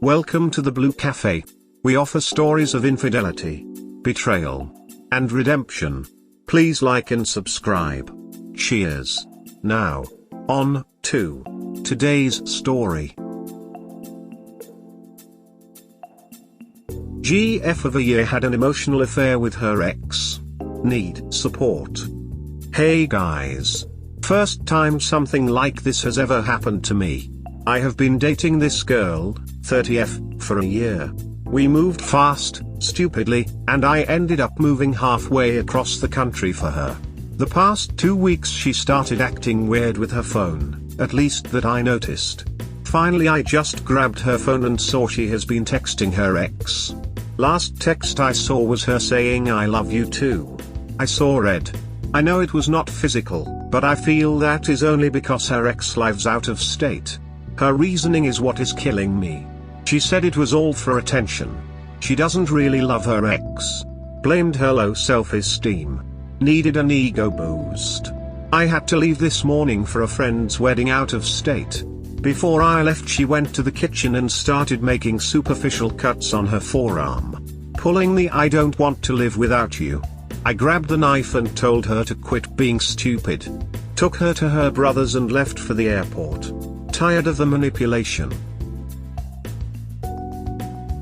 Welcome to the Blue Cafe. We offer stories of infidelity, betrayal, and redemption. Please like and subscribe. Cheers. Now, on to today's story. GF of a year had an emotional affair with her ex. Need support. Hey guys. First time something like this has ever happened to me. I have been dating this girl, 30F, for a year. We moved fast, stupidly, and I ended up moving halfway across the country for her. The past 2 weeks she started acting weird with her phone, at least that I noticed. Finally I just grabbed her phone and saw she has been texting her ex. Last text I saw was her saying I love you too. I saw red. I know it was not physical, but I feel that is only because her ex lives out of state. Her reasoning is what is killing me. She said it was all for attention. She doesn't really love her ex. Blamed her low self-esteem. Needed an ego boost. I had to leave this morning for a friend's wedding out of state. Before I left she went to the kitchen and started making superficial cuts on her forearm. Pulling the I don't want to live without you. I grabbed the knife and told her to quit being stupid. Took her to her brother's and left for the airport. Tired of the manipulation.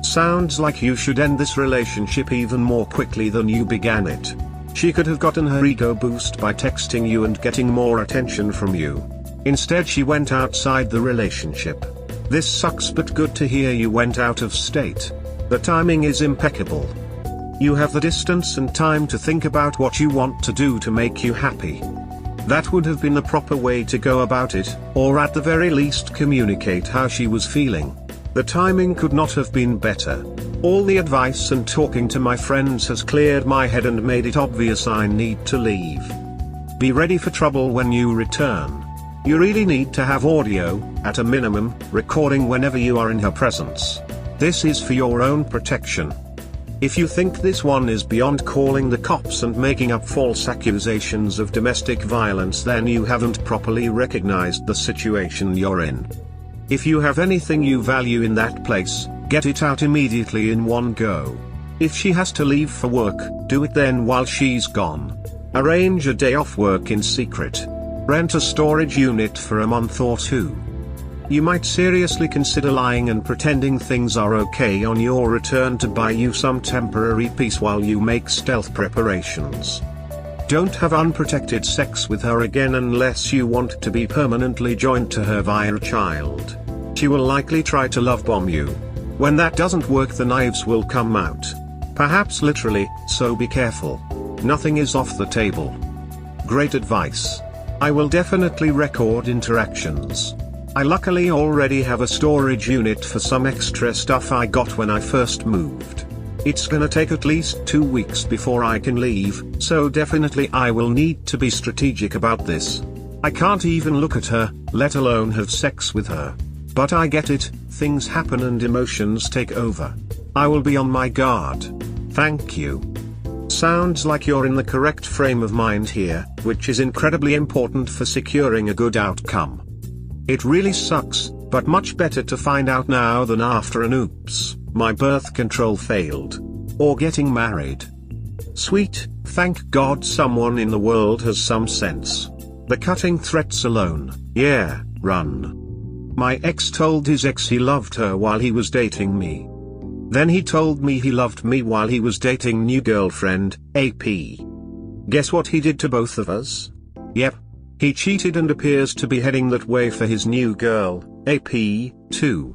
Sounds like you should end this relationship even more quickly than you began it. She could have gotten her ego boost by texting you and getting more attention from you. Instead she went outside the relationship. This sucks, but good to hear you went out of state. The timing is impeccable. You have the distance and time to think about what you want to do to make you happy. That would have been the proper way to go about it, or at the very least communicate how she was feeling. The timing could not have been better. All the advice and talking to my friends has cleared my head and made it obvious I need to leave. Be ready for trouble when you return. You really need to have audio, at a minimum, recording whenever you are in her presence. This is for your own protection. If you think this one is beyond calling the cops and making up false accusations of domestic violence, then you haven't properly recognized the situation you're in. If you have anything you value in that place, get it out immediately in one go. If she has to leave for work, do it then while she's gone. Arrange a day off work in secret. Rent a storage unit for a month or 2. You might seriously consider lying and pretending things are okay on your return to buy you some temporary peace while you make stealth preparations. Don't have unprotected sex with her again unless you want to be permanently joined to her via a child. She will likely try to love bomb you. When that doesn't work, the knives will come out. Perhaps literally, so be careful. Nothing is off the table. Great advice. I will definitely record interactions. I luckily already have a storage unit for some extra stuff I got when I first moved. It's gonna take at least 2 weeks before I can leave, so definitely I will need to be strategic about this. I can't even look at her, let alone have sex with her. But I get it, things happen and emotions take over. I will be on my guard. Thank you. Sounds like you're in the correct frame of mind here, which is incredibly important for securing a good outcome. It really sucks, but much better to find out now than after an oops, my birth control failed. Or getting married. Sweet, thank God someone in the world has some sense. The cutting threats alone, yeah, run. My ex told his ex he loved her while he was dating me. Then he told me he loved me while he was dating new girlfriend, AP. Guess what he did to both of us? Yep. He cheated and appears to be heading that way for his new girl, AP, too.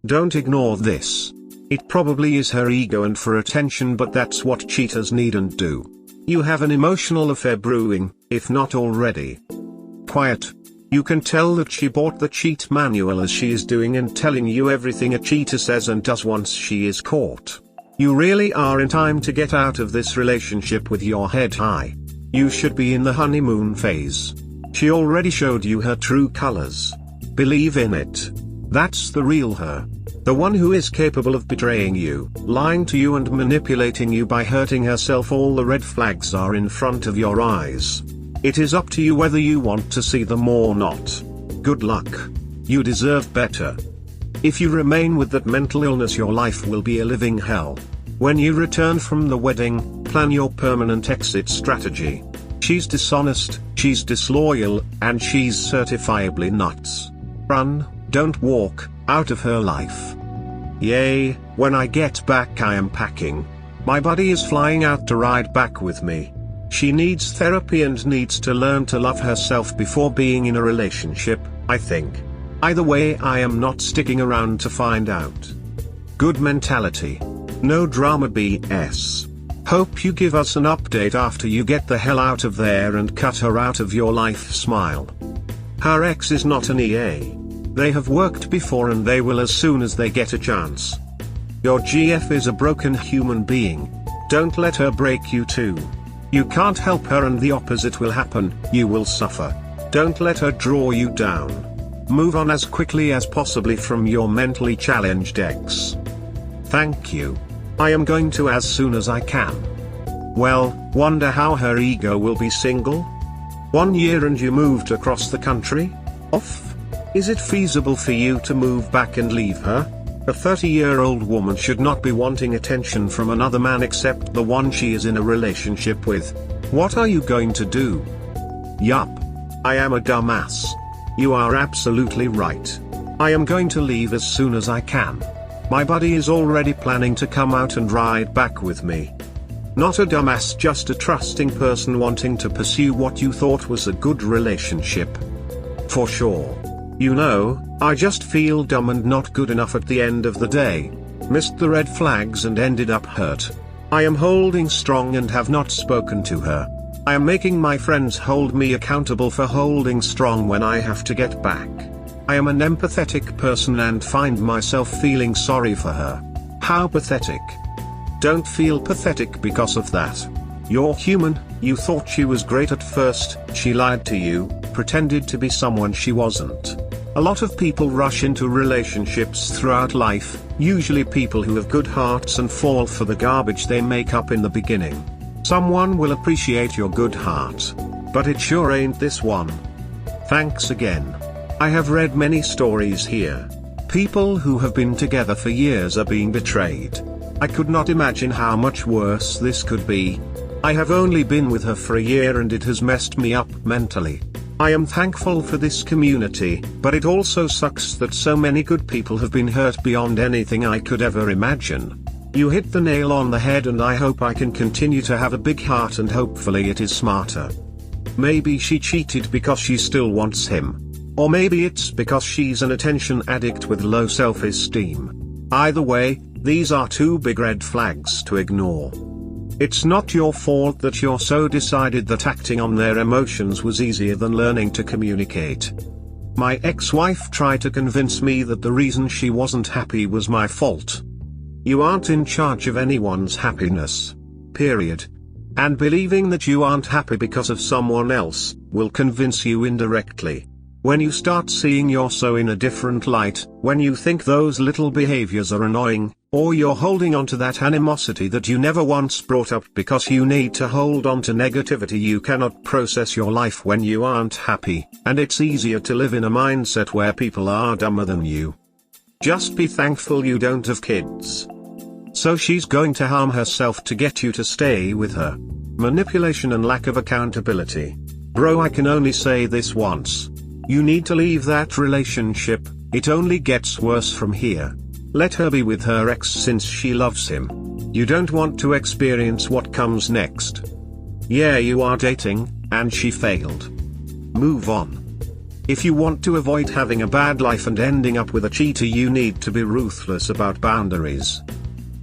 Don't ignore this. It probably is her ego and for attention, but that's what cheaters need and do. You have an emotional affair brewing, if not already. Quiet. You can tell that she bought the cheat manual as she is doing and telling you everything a cheater says and does once she is caught. You really are in time to get out of this relationship with your head high. You should be in the honeymoon phase. She already showed you her true colors. Believe in it. That's the real her. The one who is capable of betraying you, lying to you and manipulating you by hurting herself. All the red flags are in front of your eyes. It is up to you whether you want to see them or not. Good luck. You deserve better. If you remain with that mental illness, your life will be a living hell. When you return from the wedding, plan your permanent exit strategy. She's dishonest, she's disloyal, and she's certifiably nuts. Run, don't walk, out of her life. Yay, when I get back I am packing. My buddy is flying out to ride back with me. She needs therapy and needs to learn to love herself before being in a relationship, I think. Either way, I am not sticking around to find out. Good mentality. No drama BS. Hope you give us an update after you get the hell out of there and cut her out of your life. Smile. Her ex is not an EA. They have worked before and they will as soon as they get a chance. Your GF is a broken human being. Don't let her break you too. You can't help her and the opposite will happen, you will suffer. Don't let her draw you down. Move on as quickly as possibly from your mentally challenged ex. Thank you. I am going to as soon as I can. Well, wonder how her ego will be single? 1 year and you moved across the country? Off? Is it feasible for you to move back and leave her? A 30-year-old woman should not be wanting attention from another man except the one she is in a relationship with. What are you going to do? Yup. I am a dumbass. You are absolutely right. I am going to leave as soon as I can. My buddy is already planning to come out and ride back with me. Not a dumbass, just a trusting person wanting to pursue what you thought was a good relationship. For sure. You know, I just feel dumb and not good enough at the end of the day. Missed the red flags and ended up hurt. I am holding strong and have not spoken to her. I am making my friends hold me accountable for holding strong when I have to get back. I am an empathetic person and find myself feeling sorry for her. How pathetic. Don't feel pathetic because of that. You're human. You thought she was great at first, she lied to you, pretended to be someone she wasn't. A lot of people rush into relationships throughout life, usually people who have good hearts, and fall for the garbage they make up in the beginning. Someone will appreciate your good heart. But it sure ain't this one. Thanks again. I have read many stories here. People who have been together for years are being betrayed. I could not imagine how much worse this could be. I have only been with her for a year and it has messed me up mentally. I am thankful for this community, but it also sucks that so many good people have been hurt beyond anything I could ever imagine. You hit the nail on the head and I hope I can continue to have a big heart and hopefully it is smarter. Maybe she cheated because she still wants him. Or maybe it's because she's an attention addict with low self-esteem. Either way, these are two big red flags to ignore. It's not your fault that you're so decided that acting on their emotions was easier than learning to communicate. My ex-wife tried to convince me that the reason she wasn't happy was my fault. You aren't in charge of anyone's happiness. Period. And believing that you aren't happy because of someone else will convince you indirectly. When you start seeing yourself in a different light, when you think those little behaviors are annoying, or you're holding on to that animosity that you never once brought up because you need to hold on to negativity, you cannot process your life when you aren't happy, and it's easier to live in a mindset where people are dumber than you. Just be thankful you don't have kids. So she's going to harm herself to get you to stay with her. Manipulation and lack of accountability. Bro, I can only say this once. You need to leave that relationship, it only gets worse from here. Let her be with her ex since she loves him. You don't want to experience what comes next. Yeah, you are dating, and she failed. Move on. If you want to avoid having a bad life and ending up with a cheater, you need to be ruthless about boundaries.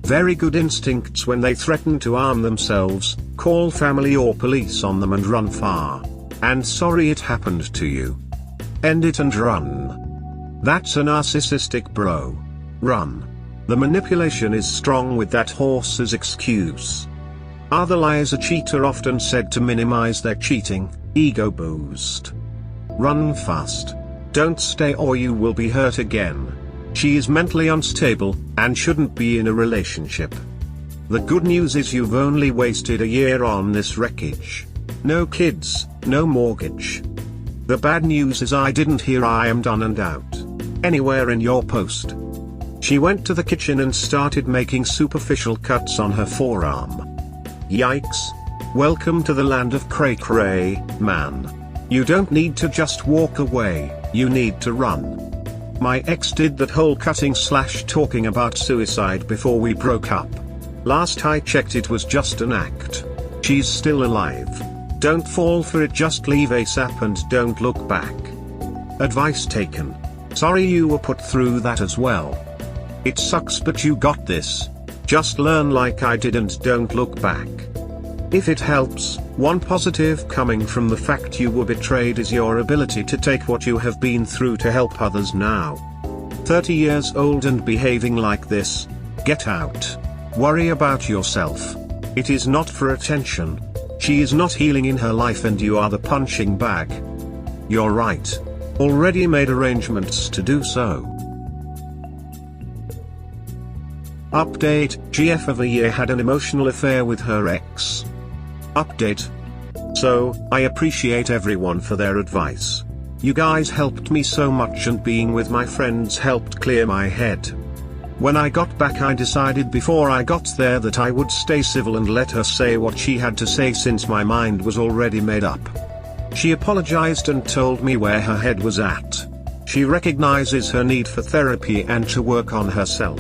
Very good instincts when they threaten to arm themselves, call family or police on them and run far. And sorry it happened to you. End it and run. That's a narcissistic bro. Run. The manipulation is strong with that horse's excuse. Other liars, a cheater often said to minimize their cheating, ego boost. Run fast. Don't stay or you will be hurt again. She is mentally unstable, and shouldn't be in a relationship. The good news is you've only wasted a year on this wreckage. No kids, no mortgage. The bad news is I didn't hear I am done and out. anywhere in your post. She went to the kitchen and started making superficial cuts on her forearm. Yikes. Welcome to the land of cray-cray, man. You don't need to just walk away, you need to run. My ex did that whole cutting/talking about suicide before we broke up. Last I checked it was just an act. She's still alive. Don't fall for it, just leave ASAP and don't look back. Advice taken. Sorry you were put through that as well. It sucks but you got this. Just learn like I did and don't look back. If it helps, one positive coming from the fact you were betrayed is your ability to take what you have been through to help others now. 30 years old and behaving like this? Get out. Worry about yourself. It is not for attention. She is not healing in her life and you are the punching bag. You're right. Already made arrangements to do so. Update: GF of a year had an emotional affair with her ex. Update. So, I appreciate everyone for their advice. You guys helped me so much and being with my friends helped clear my head. When I got back I decided before I got there that I would stay civil and let her say what she had to say since my mind was already made up. She apologized and told me where her head was at. She recognizes her need for therapy and to work on herself.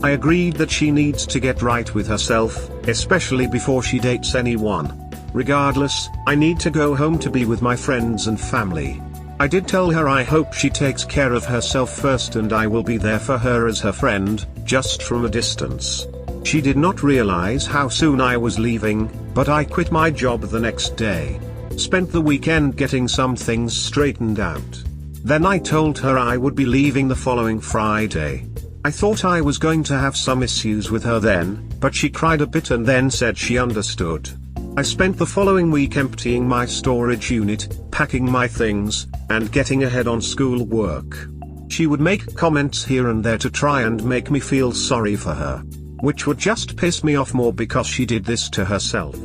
I agreed that she needs to get right with herself, especially before she dates anyone. Regardless, I need to go home to be with my friends and family. I did tell her I hope she takes care of herself first and I will be there for her as her friend, just from a distance. She did not realize how soon I was leaving, but I quit my job the next day. Spent the weekend getting some things straightened out. Then I told her I would be leaving the following Friday. I thought I was going to have some issues with her then, but she cried a bit and then said she understood. I spent the following week emptying my storage unit, packing my things, and getting ahead on school work. She would make comments here and there to try and make me feel sorry for her, which would just piss me off more because she did this to herself.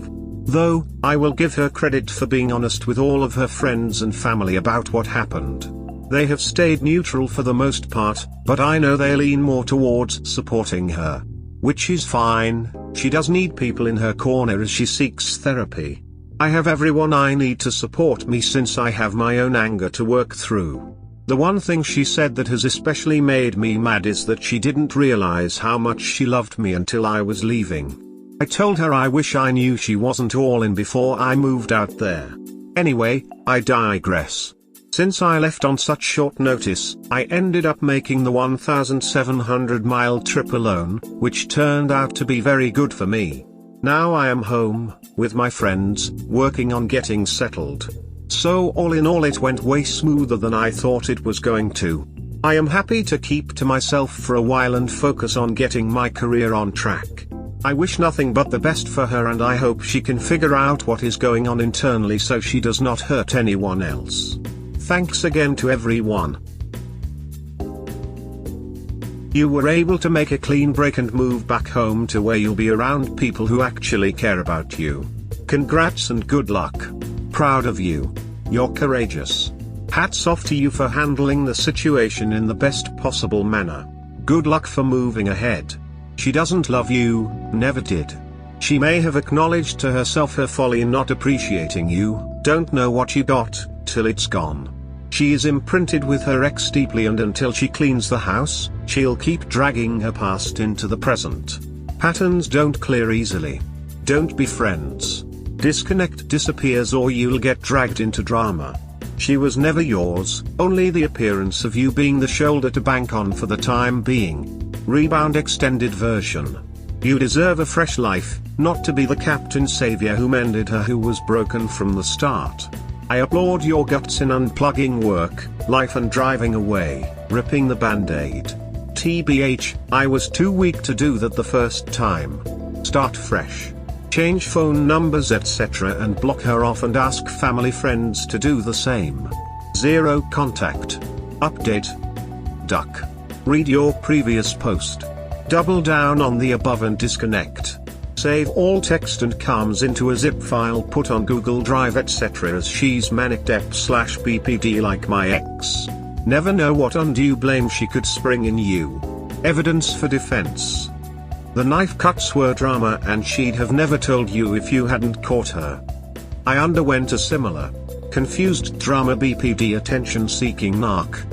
Though, I will give her credit for being honest with all of her friends and family about what happened. They have stayed neutral for the most part, but I know they lean more towards supporting her. Which is fine, she does need people in her corner as she seeks therapy. I have everyone I need to support me since I have my own anger to work through. The one thing she said that has especially made me mad is that she didn't realize how much she loved me until I was leaving. I told her I wish I knew she wasn't all in before I moved out there. Anyway, I digress. Since I left on such short notice, I ended up making the 1,700-mile trip alone, which turned out to be very good for me. Now I am home, with my friends, working on getting settled. So all in all it went way smoother than I thought it was going to. I am happy to keep to myself for a while and focus on getting my career on track. I wish nothing but the best for her and I hope she can figure out what is going on internally so she does not hurt anyone else. Thanks again to everyone. You were able to make a clean break and move back home to where you'll be around people who actually care about you. Congrats and good luck. Proud of you. You're courageous. Hats off to you for handling the situation in the best possible manner. Good luck for moving ahead. She doesn't love you, never did. She may have acknowledged to herself her folly in not appreciating you, don't know what you got, till it's gone. She is imprinted with her ex deeply and until she cleans the house, she'll keep dragging her past into the present. Patterns don't clear easily. Don't be friends. Disconnect disappears or you'll get dragged into drama. She was never yours, only the appearance of you being the shoulder to bank on for the time being. Rebound extended version. You deserve a fresh life, not to be the captain savior who mended her who was broken from the start. I applaud your guts in unplugging work, life and driving away, ripping the band-aid. TBH, I was too weak to do that the first time. Start fresh. Change phone numbers etc. and block her off and ask family friends to do the same. Zero contact. Update. Duck. Read your previous post. Double down on the above and disconnect. Save all text and comms into a zip file, put on Google Drive etc. as she's manic dep/BPD like my ex. Never know what undue blame she could spring in you. Evidence for defense. The knife cuts were drama and she'd have never told you if you hadn't caught her. I underwent a similar, confused drama BPD attention-seeking narc.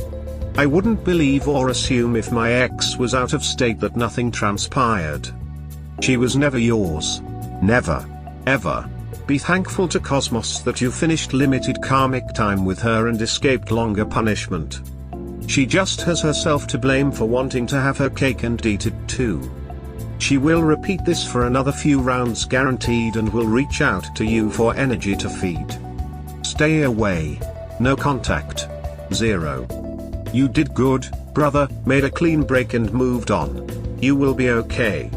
I wouldn't believe or assume if my ex was out of state that nothing transpired. She was never yours. Never. Ever. Be thankful to Cosmos that you finished limited karmic time with her and escaped longer punishment. She just has herself to blame for wanting to have her cake and eat it too. She will repeat this for another few rounds guaranteed and will reach out to you for energy to feed. Stay away. No contact. 0. You did good, brother, made a clean break and moved on. You will be okay.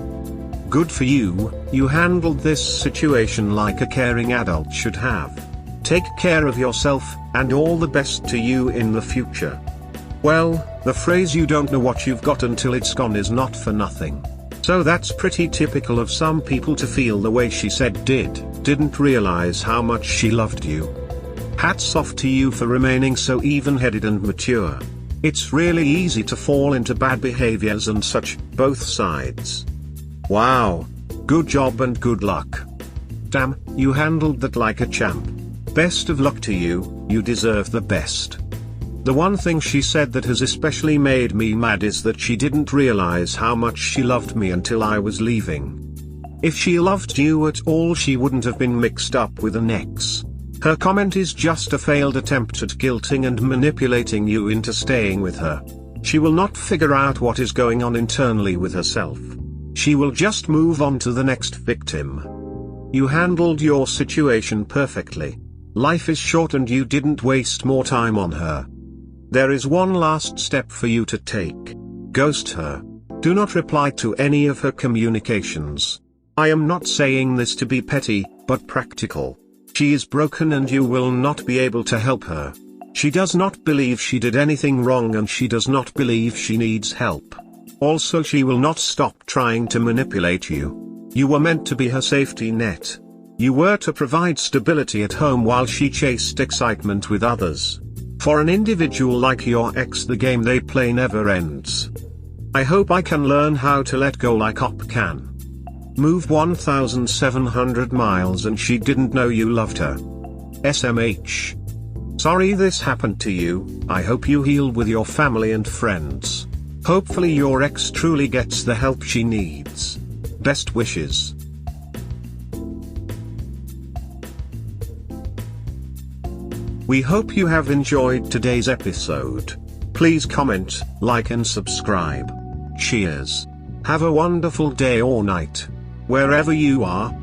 Good for you, you handled this situation like a caring adult should have. Take care of yourself, and all the best to you in the future. Well, the phrase "you don't know what you've got until it's gone" is not for nothing. So that's pretty typical of some people to feel the way she said didn't realize how much she loved you. Hats off to you for remaining so even-headed and mature. It's really easy to fall into bad behaviors and such, both sides. Wow. Good job and good luck. Damn, you handled that like a champ. Best of luck to you, you deserve the best. The one thing she said that has especially made me mad is that she didn't realize how much she loved me until I was leaving. If she loved you at all, she wouldn't have been mixed up with an ex. Her comment is just a failed attempt at guilting and manipulating you into staying with her. She will not figure out what is going on internally with herself. She will just move on to the next victim. You handled your situation perfectly. Life is short and you didn't waste more time on her. There is one last step for you to take. Ghost her. Do not reply to any of her communications. I am not saying this to be petty, but practical. She is broken and you will not be able to help her. She does not believe she did anything wrong and she does not believe she needs help. Also, she will not stop trying to manipulate you. You were meant to be her safety net. You were to provide stability at home while she chased excitement with others. For an individual like your ex, the game they play never ends. I hope I can learn how to let go like Op can. Moved 1,700 miles and she didn't know you loved her. SMH. Sorry this happened to you. I hope you heal with your family and friends. Hopefully your ex truly gets the help she needs. Best wishes. We hope you have enjoyed today's episode. Please comment, like and subscribe. Cheers. Have a wonderful day or night, wherever you are.